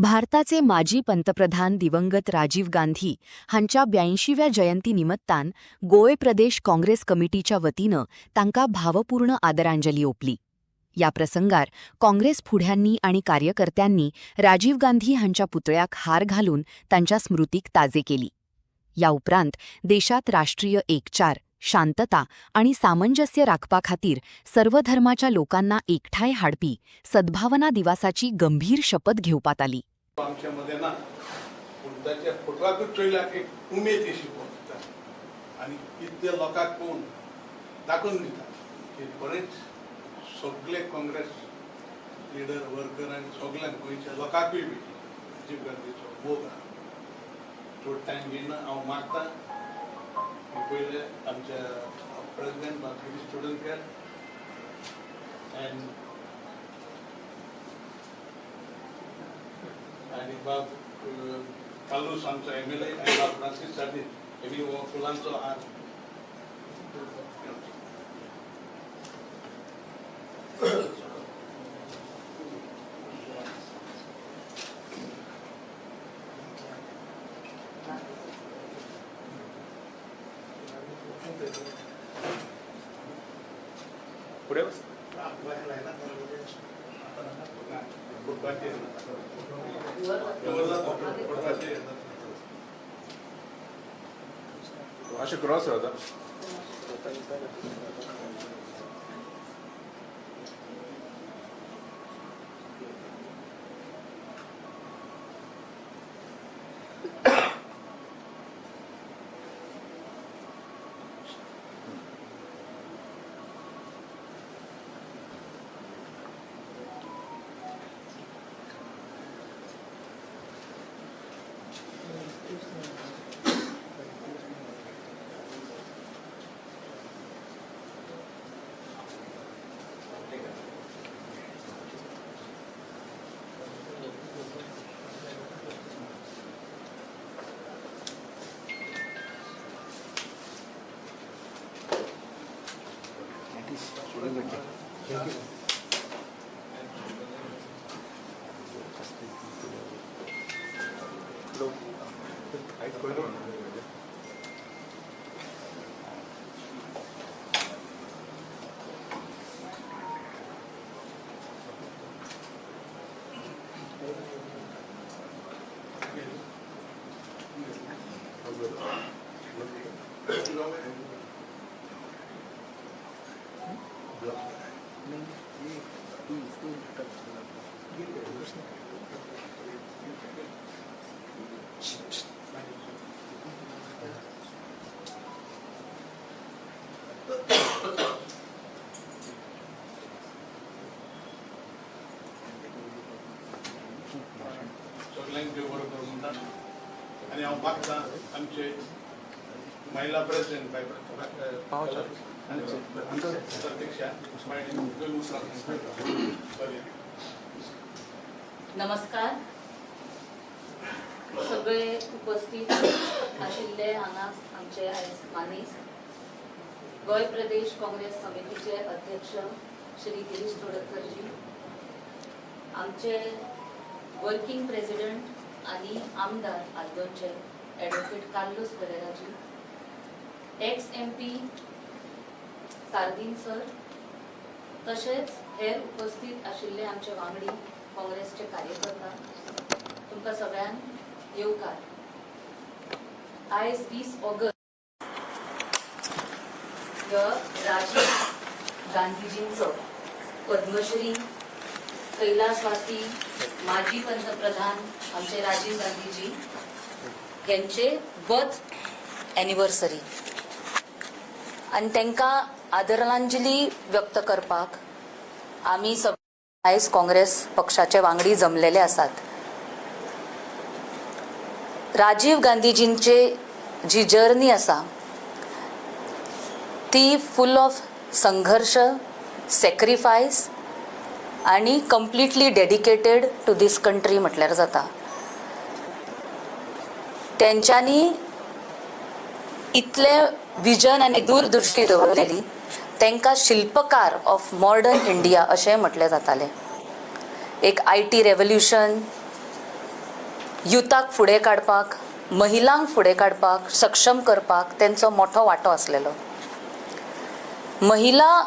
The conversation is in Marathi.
भारताचे माजी पंतप्रधान दिवंगत राजीव गांधी हांच्या 82व्या जयंतीनिमित्तान गोय प्रदेश काँग्रेस कमिटीच्या वतीनं तांकां भावपूर्ण आदरांजली ओपली. या प्रसंगार काँग्रेस फुड्यांनी आणि कार्यकर्त्यांनी राजीव गांधी हांच्या पुतळ्याक हार घालून तांच्या स्मृतीक ताजे केली. या उपरांत देशात राष्ट्रीय एकचार, शांतता आणि सामंजस्य राखपा खातीर सर्व धर्माच्या लोकांना एकठांय हाडपी सद्भावना दिवसाची गंभीर शपथ घेवपात आली. आमच्या मध्ये ना बुद्धाच्या फोटवाकूच चोयल्याक एक उमेद अशी पडटा आणि कितले लोकांक पळोवन दाखोवन दिता की बरेच सगळे काँग्रेस लिडर वर्कर आनी सगळ्यांक गोंयच्या लोकांकूय बी राजीव गांधीचो मोग आहा. चड टायम घेयना हांव मागतां पयले आमच्या प्रेसिडेंट बाकी स्टुडंट केअर आणि बाब कालूस आमचा MLA आणि बाब फ्रांसीस सादीर हेमी फुलांचो हार पुढे बस असे क्रॉस होता. सगळ्यांचे बरोबर म्हणतात आणि हांव मागतां आमचे महिला प्रेसिडेंट अध्यक्षा नमस्कार. सगळे उपस्थित आशिल्ले हांगा आमचे आयज मानेस्त गोय प्रदेश काँग्रेस समितीचे अध्यक्ष श्री गिरीश चोडकर, आमचे वर्किंग प्रेसिडेंट आणि आमदार आल्दोचे ॲडव्होकेट कार्लोस पेरेरा जी, ex-MP सार्दीन सर, तसेच हेर उपस्थित आशिल्ले आमचे वांगडी काँग्रेसचे कार्यकर्ता, तुमकां सगळ्यांक येवकार. आयज 20 ऑगस्ट राजीव गांधीजींचो पद्मश्री कैलासवासी माजी पंतप्रधान आमचे राजीव गांधीजी यांचे बर्थ एनिवर्सरी आणि तांकां आदरांजली व्यक्त करपाक आमी सगळे आयज काँग्रेस पक्षाचे वांगडी जमलेले आसात. राजीव गांधीजींचे जी जर्नी आसा ती फुल ऑफ संघर्ष, सॅक्रिफायस आणि completely dedicated to this country म्हटल्यार जाता. त्यांच्यानी इतले विजन आणि दूरदृष्टी दवरलेली तांकां शिल्पकार ऑफ मॉडर्न इंडिया अशें म्हटलें जातालें. एक IT रेव्होल्यूशन, युथाक फुडें काडपाक, महिलांक फुडें काडपाक, सक्षम करपाक तेंचो मोठो वांटो आसलेलो. महिला